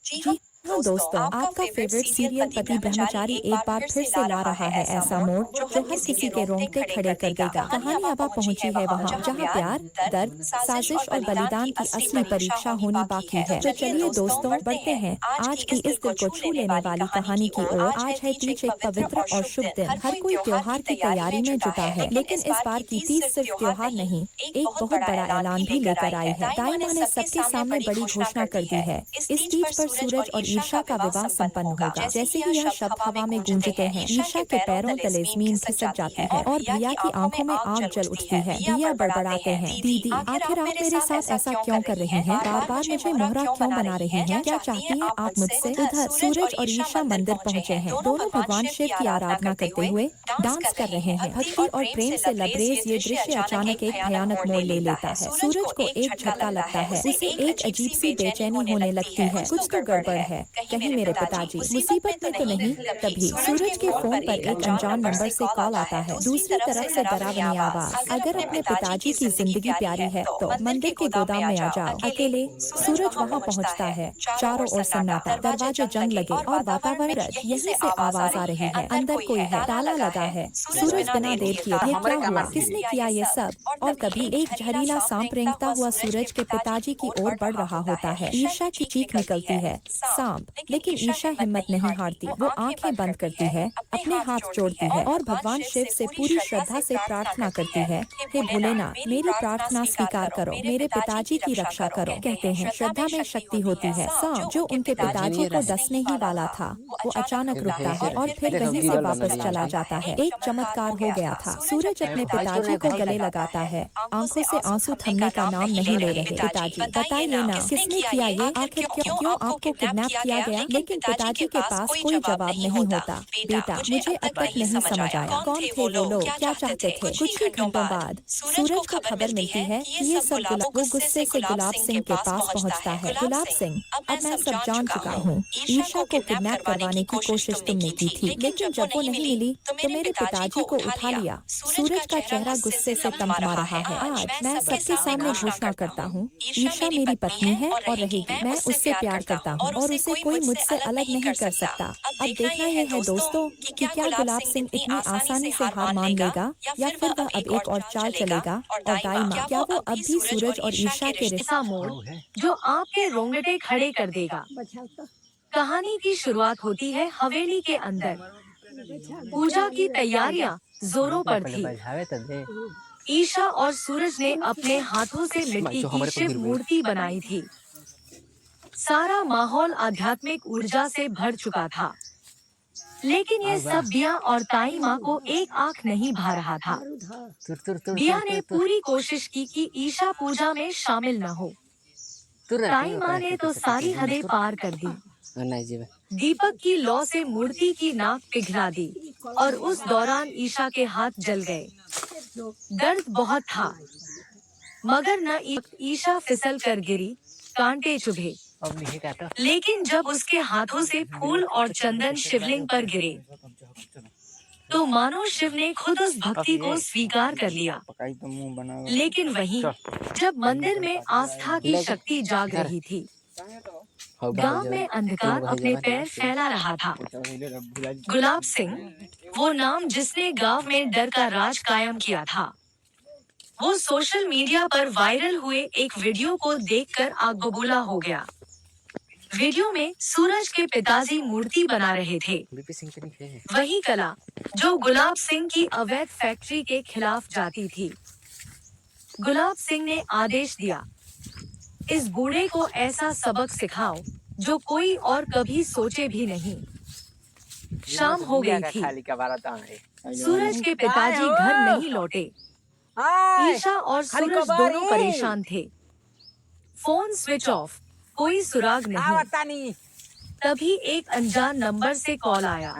जी जी हाँ दोस्तों, आपका फेवरेट सीरियल पति ब्रह्मचारी एक बार फिर से ला रहा है ऐसा मोड़ जो हर किसी के रोंगटे खड़े कर देगा। कहानी अब पहुंची है वहाँ जहाँ प्यार, दर्द, साजिश और बलिदान की असली परीक्षा होनी बाकी है। तो चलिए दोस्तों, बढ़ते हैं आज की इस दिल को छू लेने वाली कहानी की ओर। आज है तीज, एक पवित्र और शुभ दिन। हर कोई त्योहार की तैयारी में जुटा है, लेकिन इस बार की तीज सिर्फ त्योहार नहीं, एक बहुत बड़ा ऐलान भी लेकर आई है। दाई माँ ने सबके सामने बड़ी घोषणा कर दी है, इस तीज पर सूरज और ईर्षा का विवाह संपन्न होगा। जैसे ही यह शब्द हवा में गूंजते हैं, ईर्षा के पैरों तले जमीन खिसक जाती है और भैया की आंखों में आग जल उठती है। भैया बड़बड़ाते हैं, दीदी आखिर आप मेरे साथ ऐसा क्यों कर रही हैं? बार बार मुझे मोहरा क्यों बना रही हैं? क्या चाहती हैं आप मुझसे? उधर सूरज और ईर्षा मंदिर पहुँचे हैं। दोनों भगवान शिव की आराधना करते हुए डांस कर रहे हैं। भक्ति और प्रेम से लबरेज ये दृश्य अचानक एक भयानक मोड़ ले लेता है। सूरज को एक झटका लगता है, उसे एक अजीब सी बेचैनी होने लगती है। कुछ तो गड़बड़ है, कहीं मेरे पिताजी मुसीबत में तो नहीं? तभी सूरज के फोन पर एक अनजान नंबर से कॉल आता है। दूसरी तरफ से डरावनी आवाज, अगर अपने पिताजी की जिंदगी प्यारी है तो मंदिर के गोदाम में आ जाओ अकेले। सूरज वहाँ पहुँचता है, चारों ओर सन्नाटा, दरवाजे जंग लगे और वातावरण यहीं से आवाज आ रही है, अंदर कोई है, ताला लगा है। सूरज बिना देर किए, ये क्या हुआ? किसने किया ये सब? और तभी एक जहरीला सांप रेंगता हुआ सूरज के पिताजी की ओर बढ़ रहा होता है। ईर्षा की चीख निकलती है, सांप। लेकिन ईर्षा हिम्मत नहीं हारती, वो आंखें बंद करती है, अपने हाथ जोड़ती है और भगवान शिव से पूरी श्रद्धा से प्रार्थना करती है, हे भोलेनाथ मेरी प्रार्थना स्वीकार करो, मेरे पिताजी की रक्षा करो। कहते हैं श्रद्धा में शक्ति होती है। सांप जो उनके पिताजी को डसने ही वाला था, वो अचानक रुकता है और फिर वहीं से वापस चला जाता है। एक चमत्कार हो गया था। सूरज अपने पिताजी को गले लगाता है, आंखों से आंसू थमने का नाम नहीं ले रहे। पिताजी बताइए ना, किसने किया ये? आखिर क्यों आपको किडनैप किया गया? लेकिन पिताजी के पास कोई जवाब नहीं होता। बेटा मुझे अब तक नहीं समझ आया, कौन थे वो लोग, क्या चाहते थे? कुछ ही घंटों बाद सूरज को खबर मिलती है कि ये सब वो गुस्से से गुलाब सिंह के पास पहुंचता है। गुलाब सिंह, अब मैं सब जान चुका हूँ, ईर्षा को किडनैप करवाने की कोशिश तुमने की थी, लेकिन जब वो नहीं मिली तो मेरे पिताजी को उठा लिया। सूरज का चेहरा गुस्से से तमतमा रहा है। आज मैं सबके सामने घोषणा करता हूँ, ईर्षा मेरी पत्नी है और रहेगी। मैं उससे प्यार करता हूँ और उसे कोई मुझसे अलग नहीं कर सकता। अब देखना ये है दोस्तों कि क्या गुलाब सिंह इतनी आसानी से हार मान लेगा या फिर वह अब एक और चाल चलेगा। और दाई माँ, क्या वो अब भी सूरज और ईर्षा के रिश्ते मोड़ जो आपके रोंगटे खड़े कर देगा। कहानी की शुरुआत होती है हवेली के अंदर। पूजा की तैयारियां जोरों पर थी। ईशा और सूरज ने अपने हाथों से मिट्टी की शिव मूर्ति बनाई थी। सारा माहौल आध्यात्मिक ऊर्जा से भर चुका था। लेकिन ये सब बिया और ताई माँ को एक आंख नहीं भा रहा था। बिया ने पूरी कोशिश की कि ईशा पूजा में शामिल न हो। ताई माँ ने तो सारी हदें पार कर दी। दीपक की लौ से मूर्ति की नाक पिघला दी और उस दौरान ईशा के हाथ जल गए। दर्द बहुत था, मगर न ईशा फिसल कर गिरी, कांटे चुभे। लेकिन जब उसके हाथों से फूल और चंदन शिवलिंग पर गिरे तो मानो शिव ने खुद उस भक्ति को स्वीकार कर लिया। लेकिन वहीं जब मंदिर में आस्था की शक्ति जाग रही थी, गांव में अंधकार अपने पैर फैला रहा था। गुलाब सिंह, वो नाम जिसने गांव में डर का राज कायम किया था, वो सोशल मीडिया पर वायरल हुए एक वीडियो को देखकर आग बबूला हो गया। वीडियो में सूरज के पिताजी मूर्ति बना रहे थे, वही कला जो गुलाब सिंह की अवैध फैक्ट्री के खिलाफ जाती थी। गुलाब सिंह ने आदेश दिया, इस बूढ़े को ऐसा सबक सिखाओ जो कोई और कभी सोचे भी नहीं। शाम हो गई थी। सूरज के पिताजी घर नहीं लौटे। ईशा और सूरज दोनों परेशान थे। फोन स्विच ऑफ, कोई सुराग नहीं। तभी एक अनजान नंबर से कॉल आया।